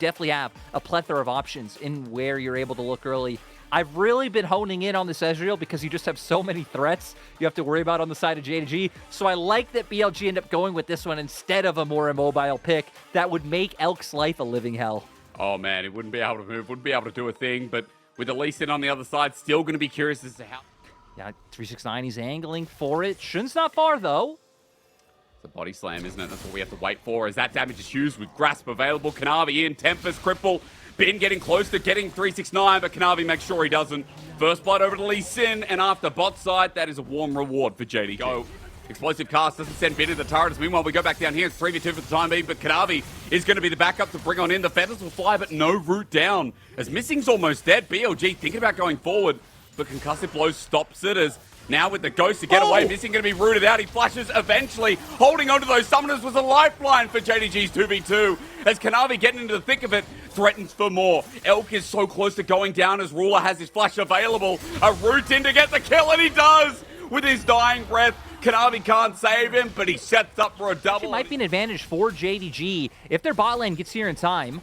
definitely have a plethora of options in where you're able to look early. I've really been honing in on this Ezreal because you just have so many threats you have to worry about on the side of JDG. So I like that BLG ended up going with this one instead of a more immobile pick that would make Elk's life a living hell. Oh, man, he wouldn't be able to move, wouldn't be able to do a thing. But with Elise on the other side, still going to be curious as to how... Yeah, 369, he's angling for it. Shun's not far, though. It's a body slam, isn't it? That's what we have to wait for. As that damage is huge with Grasp available. Kanavi in, Tempest, Cripple. Bin getting close to getting 369, but Kanavi makes sure he doesn't. First blood over to Lee Sin, and after bot side, that is a warm reward for JDG. Go. Explosive cast doesn't send Bin into the turrets. Meanwhile, we go back down here. It's 3v2 for the time being, but Kanavi is going to be the backup to bring on in. The feathers will fly, but no root down. As Missing's almost dead. BLG thinking about going forward, but Concussive Blow stops it as now with the Ghost to get away. Missing going to be rooted out. He flashes eventually. Holding onto those summoners was a lifeline for JDG's 2v2. As Kanavi getting into the thick of it, threatens for more. Elk is so close to going down as Ruler has his flash available. A root in to get the kill, and he does! With his dying breath, Kanavi can't save him, but he sets up for a double. It might be an advantage for JDG if their bot lane gets here in time.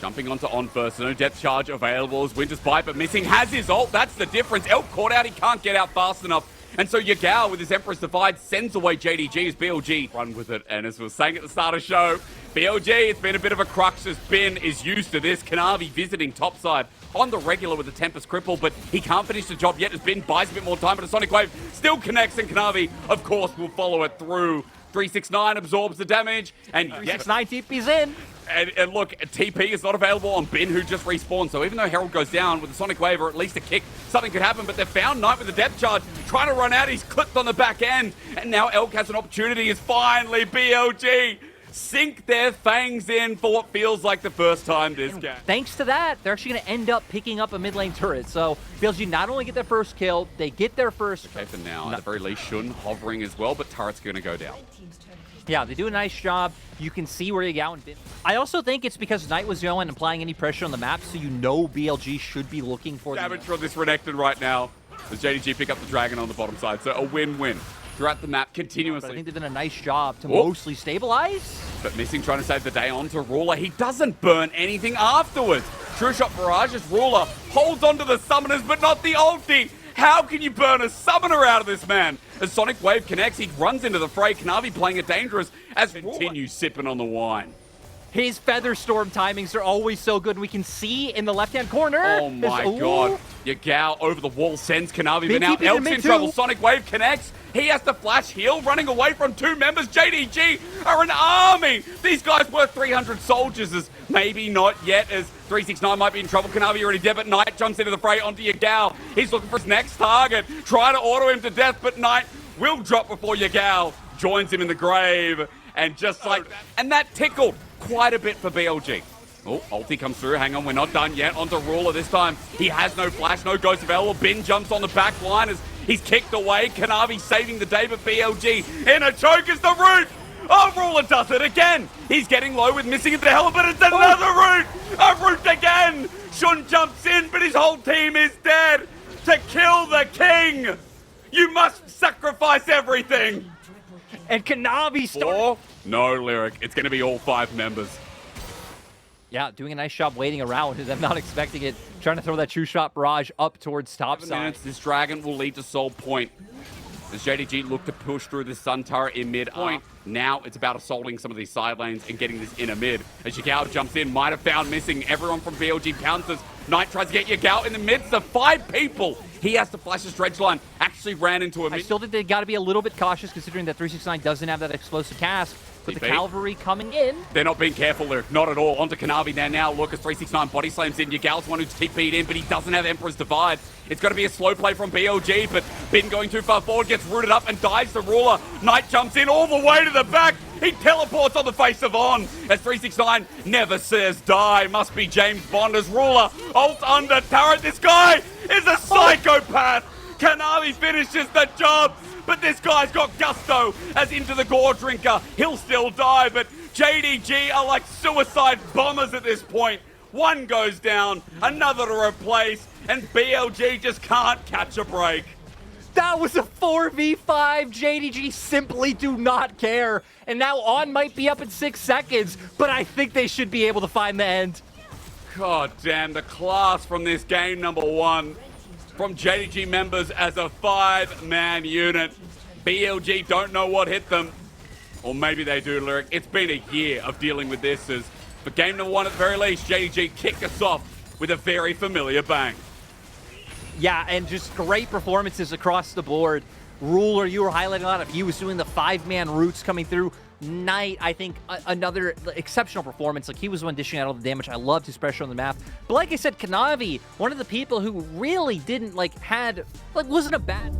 Jumping onto On first, no depth charge available as Winter's Bite, but Missing has his ult. That's the difference. Elk caught out, he can't get out fast enough. And so Yagao with his Empress Divide sends away JDG as BLG run with it. And as we were saying at the start of the show, BLG, it's been a bit of a crux as Bin is used to this. Kanavi visiting topside on the regular with the Tempest Cripple, but he can't finish the job yet as Bin buys a bit more time, but a Sonic Wave still connects, and Kanavi, of course, will follow it through. 369 absorbs the damage, and 369 TP's in. And look, TP is not available on Bin, who just respawned. So even though Herald goes down with the Sonic Wave or at least a kick, something could happen. But they've found Knight with the depth charge, trying to run out. He's clipped on the back end. And now Elk has an opportunity as finally BLG sink their fangs in for what feels like the first time this game. Thanks to that, they're actually going to end up picking up a mid lane turret. So BLG not only get their first kill, they get their first... Okay, for now, at the very least, Shun hovering as well, but turret's going to go down. Yeah, they do a nice job. You can see where Yagao and Bin. I also think it's because Knight was going and applying any pressure on the map, so you know BLG should be looking for damage from this Renekton right now. As JDG pick up the Dragon on the bottom side, so a win-win throughout the map continuously. But I think they've done a nice job to mostly stabilize. But Missing trying to save the day onto Ruler. He doesn't burn anything afterwards. True Shot Barrage as Ruler holds onto the summoners, but not the ulti. How can you burn a summoner out of this man? As Sonic Wave connects, he runs into the fray. Kanavi playing it dangerous as continues sipping on the wine. His Feather Storm timings are always so good. And we can see in the left-hand corner. Oh my god. Yagao over the wall sends Kanavi, but now Elk's in trouble. Sonic Wave connects. He has to flash heal, running away from two members. JDG are an army. These guys worth 300 soldiers, as maybe not yet, as 369 might be in trouble. Kanavi already dead, but Knight jumps into the fray onto Yagao. He's looking for his next target, trying to auto him to death, but Knight will drop before Yagao joins him in the grave. And just like that, and that tickled quite a bit for BLG. Oh, ulti comes through. Hang on, we're not done yet. Onto Ruler this time. He has no flash, no ghost available. Bin jumps on the back line as he's kicked away. Kanavi saving the day, but BLG in a choke is the root. Oh, Ruler does it again. He's getting low with Missing into the hell, but it's another root. A root again. Shun jumps in, but his whole team is dead. To kill the king, you must sacrifice everything. And Kanavi started... No, Lyric. It's going to be all 5 members. Yeah, doing a nice job waiting around. Them not expecting it. Trying to throw that True Shot Barrage up towards top side. Minutes, this Dragon will lead to Soul Point. As JDG look to push through this Sun Turret in mid point. Now it's about assaulting some of these side lanes and getting this inner mid. As Yagao jumps in, might have found Missing. Everyone from BLG pounces. Knight tries to get Yagao in the midst of 5 people. He has to flash his dredge line. Actually ran into him. I still think they got to be a little bit cautious considering that 369 doesn't have that explosive cast. But the cavalry coming in. They're not being careful, Lyric. Not at all. Onto Kanavi there now. Look, as 369 body slams in. Yagao's one who's TP'd in, but he doesn't have Emperor's Divide. It's got to be a slow play from BLG, but Bin going too far forward, gets rooted up and dives the Ruler. Knight jumps in all the way to the back. He teleports on the face of On. As 369 never says die. Must be James Bond as Ruler. Ult under turret. This guy is a psychopath. Kanavi finishes the job. But this guy's got gusto as into the Gore Drinker. He'll still die, but JDG are like suicide bombers at this point. One goes down, another to replace, and BLG just can't catch a break. That was a 4v5. JDG simply do not care. And now On might be up in 6 seconds, but I think they should be able to find the end. God damn, the class from this game number one from JDG members as a 5-man unit. BLG don't know what hit them. Or maybe they do, Lyric. It's been a year of dealing with this as, for game number one at the very least, JDG kicked us off with a very familiar bang. Yeah, and just great performances across the board. Ruler, you were highlighting a lot of, he was doing the 5-man roots coming through. Knight, I think, another exceptional performance. Like, he was the one dishing out all the damage. I loved his pressure on the map. But like I said, Kanavi, one of the people who really didn't, like, wasn't a bad...